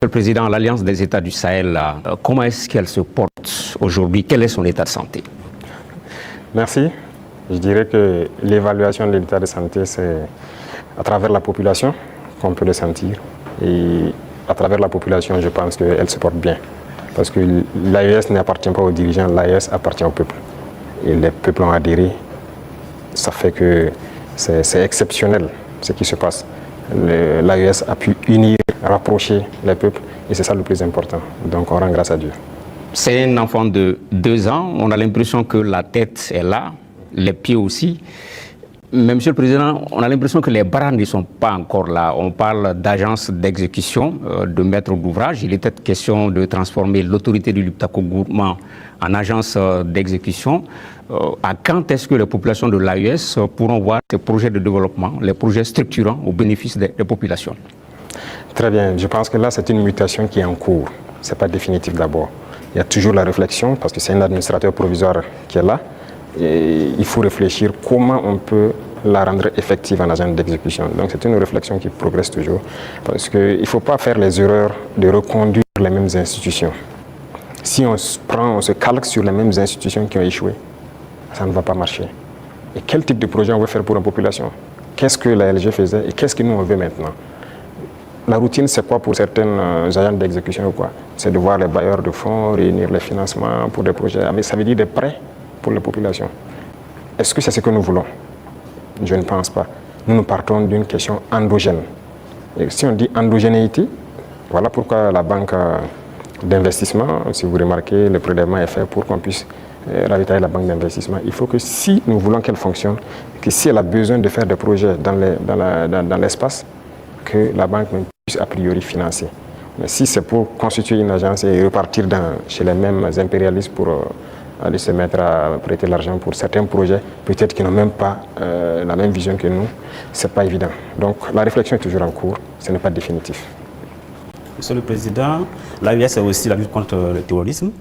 Le président, l'Alliance des États du Sahel, comment est-ce qu'elle se porte aujourd'hui? Quel est son état de santé? Merci. Je dirais que l'évaluation de l'état de santé, c'est à travers la population qu'on peut le sentir. Et à travers la population, je pense qu'elle se porte bien. Parce que l'AES n'appartient pas aux dirigeants, l'AES appartient au peuple. Et les peuples ont adhéré. Ça fait que c'est exceptionnel ce qui se passe. L'AES a pu unir, rapprocher les peuples et c'est ça le plus important. Donc on rend grâce à Dieu. C'est un enfant de 2 ans, on a l'impression que la tête est là, les pieds aussi. Mais Monsieur le Président, on a l'impression que les bras ne sont pas encore là. On parle d'agence d'exécution, de maître d'ouvrage. Il était question de transformer l'autorité du Liptako Gourmand en agence d'exécution. À quand est-ce que les populations de l'AES pourront voir ces projets de développement, les projets structurants au bénéfice des populations? Très bien. Je pense que là, c'est une mutation qui est en cours. Ce n'est pas définitif d'abord. Il y a toujours la réflexion, parce que c'est un administrateur provisoire qui est là. Et il faut réfléchir comment on peut la rendre effective en agence d'exécution. Donc c'est une réflexion qui progresse toujours, parce qu'il ne faut pas faire les erreurs de reconduire les mêmes institutions. Si on se calque sur les mêmes institutions qui ont échoué, ça ne va pas marcher. Et quel type de projet on veut faire pour la population? Qu'est-ce que la LG faisait et qu'est-ce que nous on veut maintenant? La routine, c'est quoi pour certaines agences d'exécution ou quoi? C'est de voir les bailleurs de fonds, réunir les financements pour des projets. Mais ça veut dire des prêts pour les populations. Est-ce que c'est ce que nous voulons? Je ne pense pas. Nous partons d'une question endogène. Et si on dit endogénéité, voilà pourquoi la banque d'investissement, si vous remarquez, le prélèvement est fait pour qu'on puisse ravitailler la banque d'investissement. Il faut que si nous voulons qu'elle fonctionne, que si elle a besoin de faire des projets dans l'espace, que la banque puisse a priori financer. Mais si c'est pour constituer une agence et repartir chez les mêmes impérialistes pour aller se mettre à prêter l'argent pour certains projets, peut-être qu'ils n'ont même pas la même vision que nous, ce n'est pas évident. Donc la réflexion est toujours en cours, ce n'est pas définitif. Monsieur le Président, l'AES c'est aussi la lutte contre le terrorisme.